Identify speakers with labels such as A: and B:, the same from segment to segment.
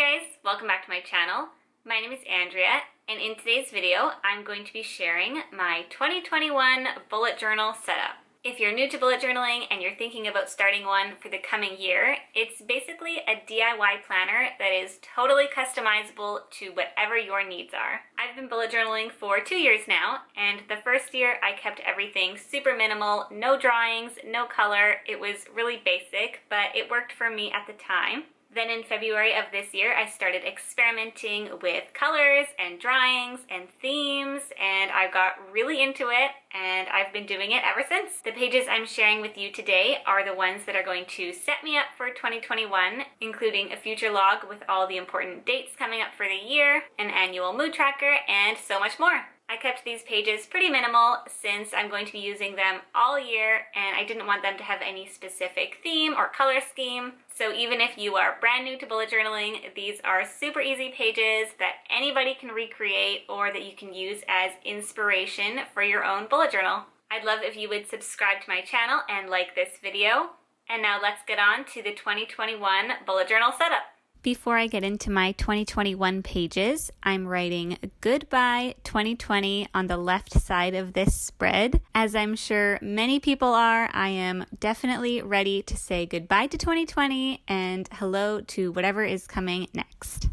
A: guys, welcome back to my channel. My name is Andrea, and in today's video, I'm going to be sharing my 2021 bullet journal setup. If you're new to bullet journaling and you're thinking about starting one for the coming year, it's basically a DIY planner that is totally customizable to whatever your needs are. I've been bullet journaling for 2 years now, and the first year I kept everything super minimal, no drawings, no color. It was really basic, but it worked for me at the time. Then in February of this year, I started experimenting with colors and drawings and themes, and I got really into it, and I've been doing it ever since. The pages I'm sharing with you today are the ones that are going to set me up for 2021, including a future log with all the important dates coming up for the year, an annual mood tracker, and so much more. I kept these pages pretty minimal since I'm going to be using them all year, and I didn't want them to have any specific theme or color scheme. So even if you are brand new to bullet journaling, these are super easy pages that anybody can recreate or that you can use as inspiration for your own bullet journal. I'd love if you would subscribe to my channel and like this video. And now let's get on to the 2021 bullet journal setup. Before I get into my 2021 pages, I'm writing Goodbye 2020 on the left side of this spread. As I'm sure many people are, I am definitely ready to say goodbye to 2020 and hello to whatever is coming next.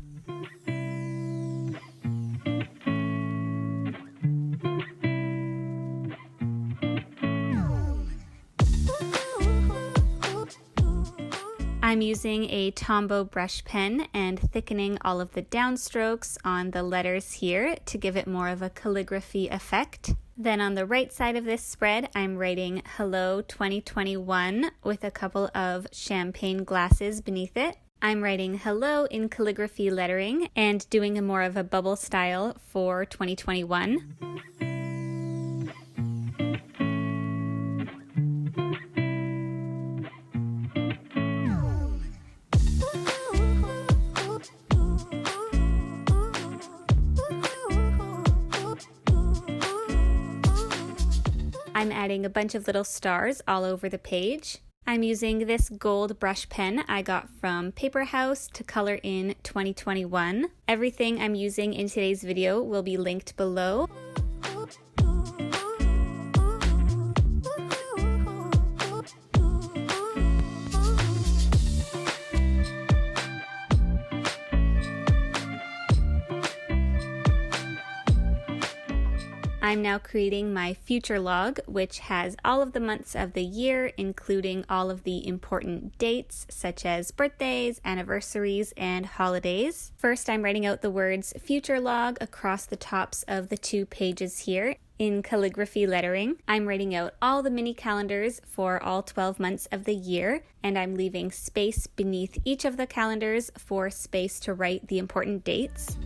A: I'm using a Tombow brush pen and thickening all of the downstrokes on the letters here to give it more of a calligraphy effect. Then on the right side of this spread, I'm writing Hello 2021 with a couple of champagne glasses beneath it. I'm writing hello in calligraphy lettering and doing a more of a bubble style for 2021. I'm adding a bunch of little stars all over the page. I'm using this gold brush pen I got from Paper House to color in 2021. Everything I'm using in today's video will be linked below. I'm now creating my future log, which has all of the months of the year, including all of the important dates, such as birthdays, anniversaries, and holidays. First, I'm writing out the words future log across the tops of the 2 pages here. In calligraphy lettering, I'm writing out all the mini calendars for all 12 months of the year, and I'm leaving space beneath each of the calendars for space to write the important dates.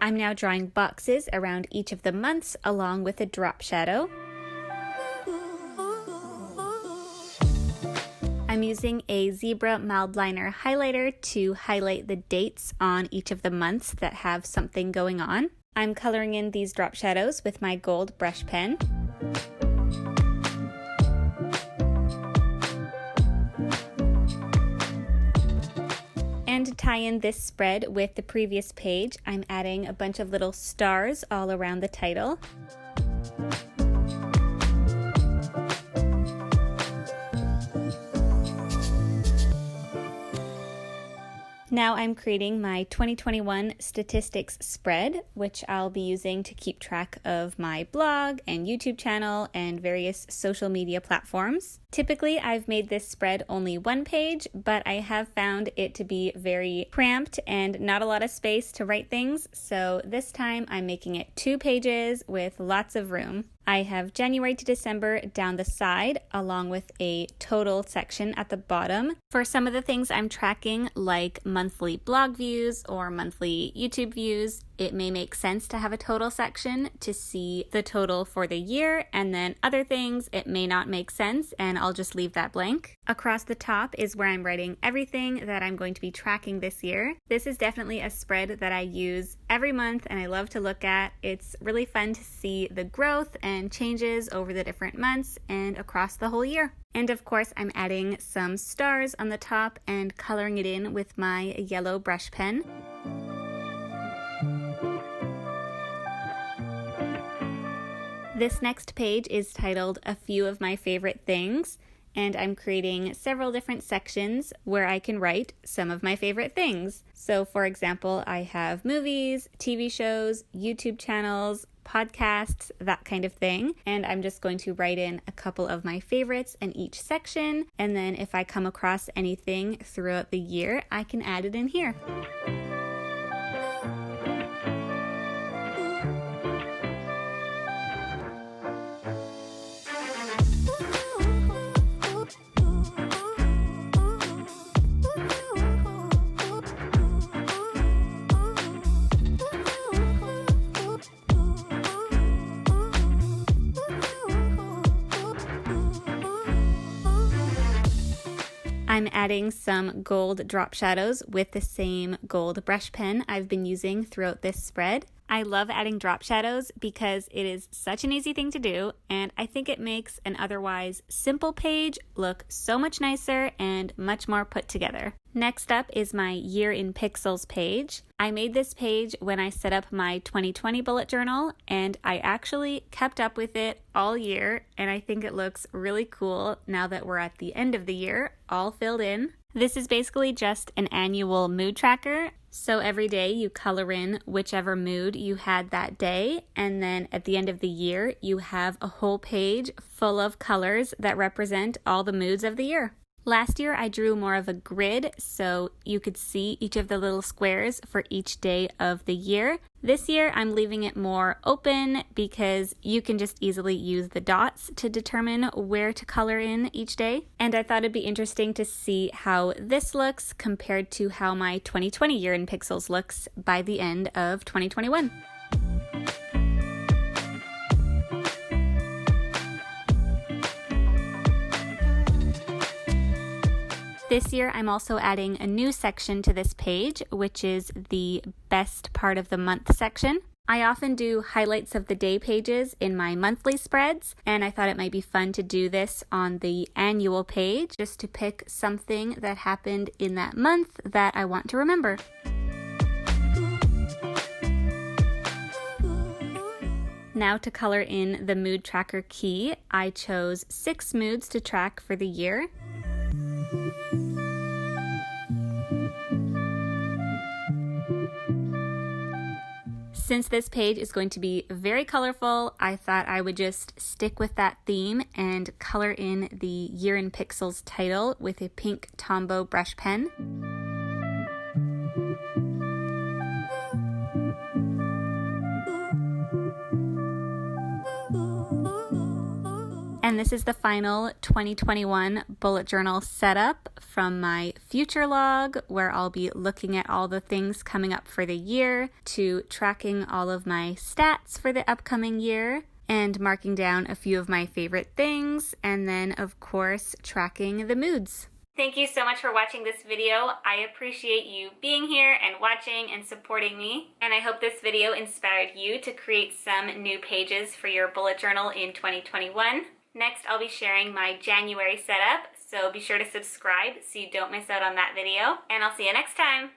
A: I'm now drawing boxes around each of the months along with a drop shadow. I'm using a zebra mild liner highlighter to highlight the dates on each of the months that have something going on. I'm coloring in these drop shadows with my gold brush pen. And to tie in this spread with the previous page, I'm adding a bunch of little stars all around the title. Now I'm creating my 2021 statistics spread, which I'll be using to keep track of my blog and YouTube channel and various social media platforms. Typically, I've made this spread only 1 page, but I have found it to be very cramped and not a lot of space to write things, so this time I'm making it 2 pages with lots of room. I have January to December down the side, along with a total section at the bottom. For some of the things I'm tracking, like monthly blog views or monthly YouTube views, it may make sense to have a total section to see the total for the year, and then other things it may not make sense and I'll just leave that blank. Across the top is where I'm writing everything that I'm going to be tracking this year. This is definitely a spread that I use every month and I love to look at. It's really fun to see the growth and changes over the different months and across the whole year. And of course, I'm adding some stars on the top and coloring it in with my yellow brush pen. This next page is titled A Few of My Favorite Things, and I'm creating several different sections where I can write some of my favorite things. So for example, I have movies, TV shows, YouTube channels, podcasts, that kind of thing. And I'm just going to write in a couple of my favorites in each section. And then if I come across anything throughout the year, I can add it in here. I'm adding some gold drop shadows with the same gold brush pen I've been using throughout this spread. I love adding drop shadows because it is such an easy thing to do, and I think it makes an otherwise simple page look so much nicer and much more put together. Next up is my Year in Pixels page. I made this page when I set up my 2020 bullet journal, and I actually kept up with it all year, and I think it looks really cool now that we're at the end of the year, all filled in. This is basically just an annual mood tracker. So every day you color in whichever mood you had that day, and then at the end of the year you have a whole page full of colors that represent all the moods of the year. Last year I drew more of a grid so you could see each of the little squares for each day of the year. This year I'm leaving it more open because you can just easily use the dots to determine where to color in each day. And I thought it'd be interesting to see how this looks compared to how my 2020 Year in Pixels looks by the end of 2021. This year, I'm also adding a new section to this page, which is the best part of the month section. I often do highlights of the day pages in my monthly spreads, and I thought it might be fun to do this on the annual page, just to pick something that happened in that month that I want to remember. Now to color in the mood tracker key, I chose 6 moods to track for the year. Since this page is going to be very colorful, I thought I would just stick with that theme and color in the Year in Pixels title with a pink Tombow brush pen. And this is the final 2021 bullet journal setup from my future log, where I'll be looking at all the things coming up for the year, to tracking all of my stats for the upcoming year, and marking down a few of my favorite things, and then of course tracking the moods. Thank you so much for watching this video. I appreciate you being here and watching and supporting me. And I hope this video inspired you to create some new pages for your bullet journal in 2021. Next, I'll be sharing my January setup, so be sure to subscribe so you don't miss out on that video. And I'll see you next time.